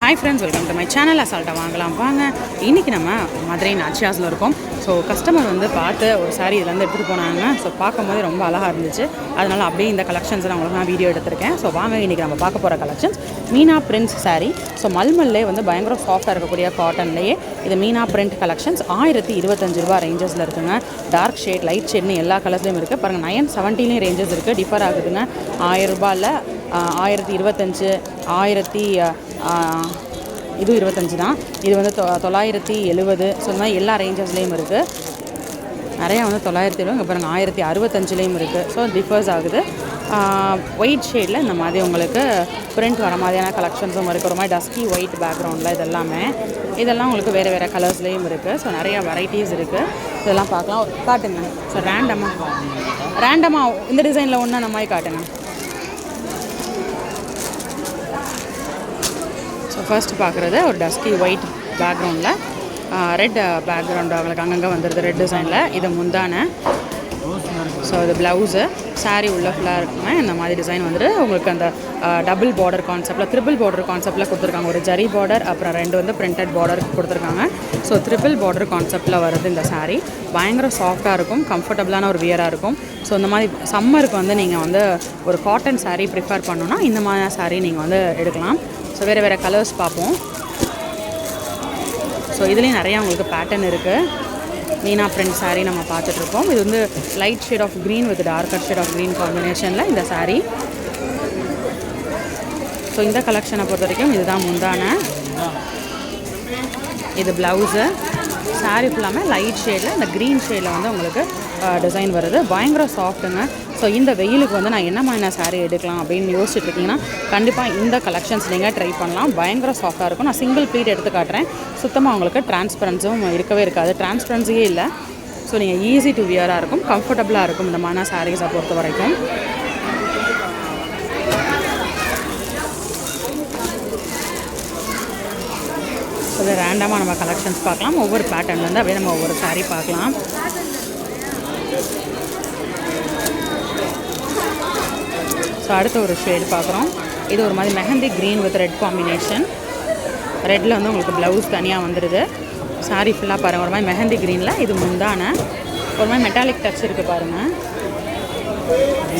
Hi friends, welcome to my channel. அசால்ட்டாக வாங்கலாம் வாங்க. இன்றைக்கி நம்ம மதுரை நாச்சியாஸில் இருக்கோம். ஸோ கஸ்டமர் வந்து பார்த்து ஒரு சாரீ இதுலேருந்து எடுத்துகிட்டு போனாங்க. ஸோ பார்க்கும்போது ரொம்ப அழகாக இருந்துச்சு. அதனால் அப்படியே இந்த கலெக்ஷன்ஸை நான் உங்களுக்கு வீடியோ எடுத்திருக்கேன். ஸோ வாங்க இன்றைக்கி நம்ம பார்க்க போகிற collections Meena print saree. So மல்மல்லே வந்து பயங்கர சாஃப்டாக இருக்கக்கூடிய காட்டன்லேயே இது மீனா பிரிண்ட் கலெக்ஷன்ஸ் 1025 ரூபா ரேஞ்சஸில் இருக்குங்க. டார்க் ஷேட், லைட் ஷேட்னு எல்லா கலர்ஸ்லையும் இருக்குது. பாருங்கள் 970 ரேஞ்சஸ் இருக்குது. டிஃபர் ஆகுதுங்க. 1000 ரூபாயில் 1025, 1000 இது 25 தான். இது வந்து 970. ஸோ இந்த மாதிரி எல்லா ரேஞ்சஸ்லேயும் இருக்குது. நிறையா வந்து 970, இங்கே பாருங்கள் 1065லேயும் இருக்குது. ஸோ டிஃபர்ஸ் ஆகுது. ஒயிட் ஷேடில் இந்த மாதிரி உங்களுக்கு பிரிண்ட் வர மாதிரியான கலெக்ஷன்ஸும் இருக்குது. ஒரு மாதிரி டஸ்கி ஒயிட் பேக்ரவுண்டில் இதெல்லாம் உங்களுக்கு வேறு வேறு கலர்ஸ்லேயும் இருக்குது. ஸோ நிறையா வெரைட்டிஸ் இருக்குது. இதெல்லாம் பார்க்கலாம். காட்டுங்க. ஸோ ரேண்டமாக இந்த டிசைனில் ஒன்று அந்த மாதிரி காட்டுங்க. ஸோ ஃபர்ஸ்ட் பார்க்குறது ஒரு டஸ்கி ஒயிட் பேக்ரவுண்டில் ரெட் பேக்ரவுண்ட் அவங்களுக்கு அங்கங்கே வந்துடுது ரெட் டிசைனில். இது முந்தான. ஸோ இது ப்ளவுஸு. சாரீ உள்ள ஃபுல்லாக இருக்குங்க. இந்த மாதிரி டிசைன் வந்துட்டு உங்களுக்கு அந்த டபுள் பார்டர் கான்செப்டில், ட்ரிபிள் பார்டர் கான்செப்டில் கொடுத்துருக்காங்க. ஒரு ஜரி பார்டர், அப்புறம் 2 வந்து பிரிண்டட் பார்டர் கொடுத்துருக்காங்க. ஸோ ட்ரிபிள் பார்டர் கான்செப்டில் வருது இந்த சாரீ. பயங்கர சாஃப்டாக இருக்கும், கம்ஃபர்டபுளான ஒரு வியராக இருக்கும். ஸோ இந்த மாதிரி சம்மருக்கு வந்து நீங்கள் வந்து ஒரு காட்டன் சாரீ ப்ரிஃபர் பண்ணணுன்னா இந்த மாதிரி சாரீ நீங்கள் வந்து எடுக்கலாம். ஸோ வேறு வேறு கலர்ஸ் பார்ப்போம். ஸோ இதுலேயும் நிறையா உங்களுக்கு பேட்டர்ன் இருக்குது. மீனா பிரிண்ட் சாரீ நம்ம பார்த்துட்ருக்கோம். இது வந்து light shade of green with darker shade of green காம்பினேஷனில் இந்த சாரீ. ஸோ இந்த கலெக்ஷனை பொறுத்த வரைக்கும் இதுதான் முந்தான. இது ப்ளவுஸு. சாரீ ஃபுல்லாமே லைட் ஷேடில் இந்த க்ரீன் ஷேடில் வந்து உங்களுக்கு டிசைன் வருது. பயங்கர சாஃப்ட்டுங்க. ஸோ இந்த வெயிலுக்கு வந்து நான் என்ன மாதிரி சாரீ எடுக்கலாம் அப்படின்னு யோசிச்சுட்டு இருக்கீங்கன்னா கண்டிப்பாக இந்த கலெக்ஷன்ஸ் நீங்கள் ட்ரை பண்ணலாம். பயங்கர சாஃப்டாக இருக்கும். நான் சிங்கிள் ப்ளீட் எடுத்து காட்டுறேன். சுத்தமாக உங்களுக்கு டிரான்ஸ்பரன்ஸும் இருக்கவே இருக்காது. டிரான்ஸ்பரன்ஸியே இல்லை. ஸோ நீங்கள் ஈஸி டு வியராக இருக்கும், கம்ஃபர்டபுளாக இருக்கும் இந்த மாதிரி சாரீஸை பொறுத்த வரைக்கும். ஸோ இது ரேண்டமாக நம்ம கலெக்ஷன்ஸ் பார்க்கலாம். ஒவ்வொரு பேட்டர்ன்லேருந்து அப்படியே நம்ம ஒவ்வொரு சாரீ பார்க்கலாம். ஸோ அடுத்த ஒரு ஷேடு பார்க்குறோம். இது ஒரு மாதிரி mehndi green with red combination. ரெட்டில் வந்து உங்களுக்கு ப்ளவுஸ் தனியாக வந்துடுது. சாரீ ஃபுல்லாக பாருங்கள் ஒரு மாதிரி மெஹந்தி க்ரீனில். இது முந்தான ஒரு மாதிரி மெட்டாலிக் டச் இருக்குது பாருங்கள்.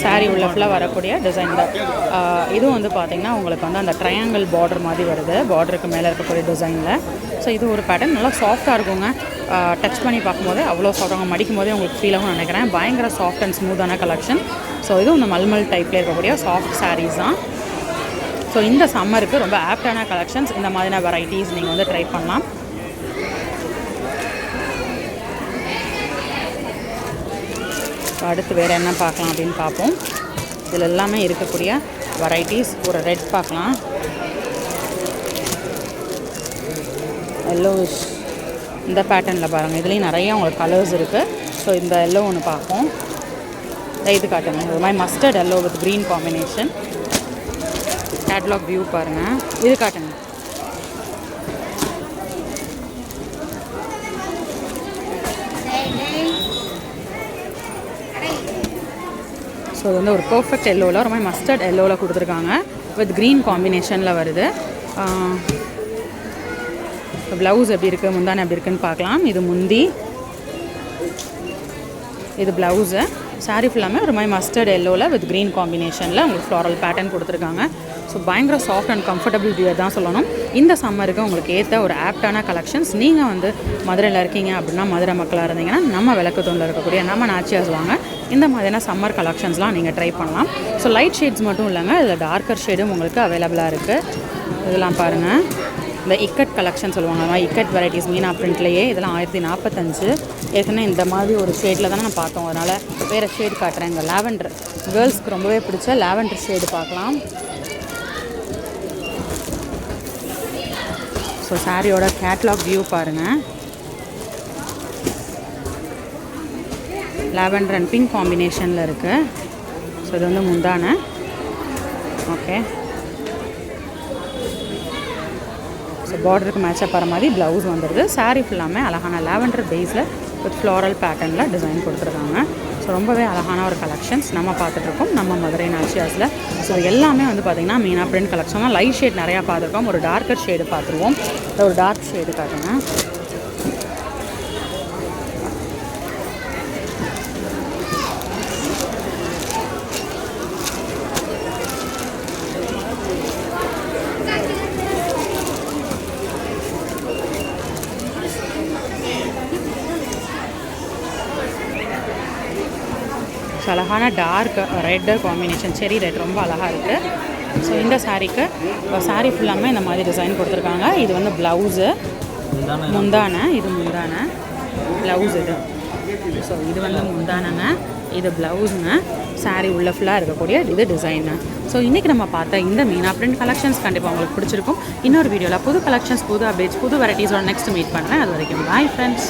சாரீ உள்ள ஃபுல்லாக வரக்கூடிய டிசைனில். இதுவும் வந்து பார்த்திங்கன்னா உங்களுக்கு வந்து அந்த ட்ரையாங்கிள் பார்டர் மாதிரி வருது. பார்டருக்கு மேலே இருக்கக்கூடிய டிசைனில். ஸோ இது ஒரு பேட்டர்ன் நல்லா சாஃப்டாக இருக்குங்க. டச் பண்ணி பார்க்கும்போது அவ்வளோ சாஃப்டாக மடிக்கும் போதே உங்களுக்கு ஃபீல் ஆகும் நினைக்கிறேன். பயங்கர சாஃப்ட் அண்ட் ஸ்மூத்தான கலெக்ஷன். ஸோ இதுவும் இந்த மல்மல் டைப்பில் இருக்கக்கூடிய சாஃப்ட் சாரீஸ் தான். ஸோ இந்த சம்மருக்கு ரொம்ப ஆப்டான கலெக்ஷன்ஸ். இந்த மாதிரியான வெரைட்டிஸ் நீங்கள் வந்து ட்ரை பண்ணலாம். ஸோ அடுத்து வேறு என்ன பார்க்கலாம் அப்படின்னு பார்ப்போம். இதில் எல்லாமே இருக்கக்கூடிய வெரைட்டிஸ். ஒரு ரெட் பார்க்கலாம். எல்லோவிஷ் இந்த பேட்டர்னில் பாருங்கள். இதுலேயும் நிறைய உங்களுக்கு கலர்ஸ் இருக்குது. ஸோ இந்த எல்லோ ஒன்று பார்ப்போம். இது காட்டுங்க. ஒரு மாதிரி mustard yellow with green combination. Catalogue view பாருங்கள். இது காட்டுங்க. ஸோ இது வந்து ஒரு பர்ஃபெக்ட் எல்லோவில் ஒரு மாதிரி மஸ்டர்ட் எல்லோவில் கொடுத்துருக்காங்க. வித் க்ரீன் காம்பினேஷனில் வருது. ப்ளவுஸ் எப்படி இருக்குது, முந்தான எப்படி இருக்குதுன்னு பார்க்கலாம். இது முந்தி, இது ப்ளவுஸு. சாரீ ஃபுல்லாமே ஒரு மாதிரி மஸ்டர்ட் எல்லோவில் வித் க்ரீன் காம்பினேஷனில் உங்களுக்கு ஃப்ளாரல் பேட்டர்ன் கொடுத்துருக்காங்க. ஸோ பயங்கர சாஃப்ட் அண்ட் கம்ஃபர்டபுள் வியர் தான் சொல்லணும். இந்த சம்மருக்கு உங்களுக்கு ஏற்ற ஒரு ஆப்டான கலெக்ஷன்ஸ். நீங்கள் வந்து மதுரையில் இருக்கீங்க அப்படின்னா, மதுரை மக்களாக இருந்தீங்கன்னா நம்ம விளக்குத்தூணில் இருக்கக்கூடிய நம்ம நாச்சியாஸ் வாங்க. இந்த மாதிரியான சம்மர் கலெக்ஷன்ஸ்லாம் நீங்கள் ட்ரை பண்ணலாம். ஸோ லைட் ஷேட்ஸ் மட்டும் இல்லைங்க, இதில் டார்க்கர் ஷேடும் உங்களுக்கு அவைலபிளாக இருக்குது. இதெல்லாம் பாருங்கள். இந்த இக்கட் கலெக்ஷன் சொல்லுவாங்க. இக்கட் வெரைட்டிஸ் மீனா பிரிண்ட்லேயே இதெல்லாம் 1045. ஏற்கனவே இந்த மாதிரி ஒரு ஷேடில் தானே நான் பார்த்தோம். அதனால் வேறு ஷேடு காட்டுறேன். இந்த லாவெண்டர் கேர்ள்ஸ்க்கு ரொம்பவே பிடிச்ச லாவெண்டர் ஷேடு பார்க்கலாம். ஸோ சாரியோட கேட்லாக் வியூ பாருங்கள். லாவெண்டர் அண்ட் பிங்க் காம்பினேஷனில் இருக்குது. ஸோ இது வந்து முந்தான. ஓகே. ஸோ பார்டருக்கு மேட்சப் வர மாதிரி ப்ளவுஸ் வந்துடுது. சாரீ ஃபுல்லாமே அழகான லாவெண்டர் பேஸில் வித் ஃப்ளாரல் பேட்டர்னில் டிசைன் கொடுத்துருக்காங்க. ஸோ ரொம்பவே அழகான ஒரு கலெக்ஷன்ஸ் நம்ம பார்த்துட்ருக்கோம் நம்ம மதுரை நாச்சியாஸில். ஸோ எல்லாமே வந்து பார்த்திங்கன்னா மீனா பிரிண்ட் கலெக்ஷன் தான். லைட் ஷேட் நிறையா பார்த்துருக்கோம். ஒரு டார்க்கர் ஷேடு பார்த்துருவோம். ஒரு டார்க் ஷேடு காட்டுங்க. ஸோ அழகான டார்க் ரெட்டு காம்பினேஷன், செரி ரெட் ரொம்ப அழகாக இருக்குது. ஸோ இந்த சாரீக்கு சாரீ ஃபுல்லாமே இந்த மாதிரி டிசைன் கொடுத்துருக்காங்க. இது வந்து ப்ளவுஸு, முந்தானை, இது முந்தானை, ப்ளவுஸ் இது. ஸோ இது வந்து முந்தானங்க, இது ப்ளவுஸுங்க, சாரீ உள்ள ஃபுல்லாக இருக்கக்கூடிய இது டிசைனு. ஸோ இன்றைக்கி நம்ம பார்த்த இந்த மீனா பிரிண்ட் கலெக்ஷன்ஸ் கண்டிப்பாக உங்களுக்கு பிடிச்சிருக்கும். இன்னொரு வீடியோவில் புது கலெக்ஷன்ஸ், புது அப்டேட்ஸ், புது வெரைட்டிஸோட நெக்ஸ்ட் மீட் பண்ணுறேன். அது வரைக்கும் பாய் ஃப்ரெண்ட்ஸ்.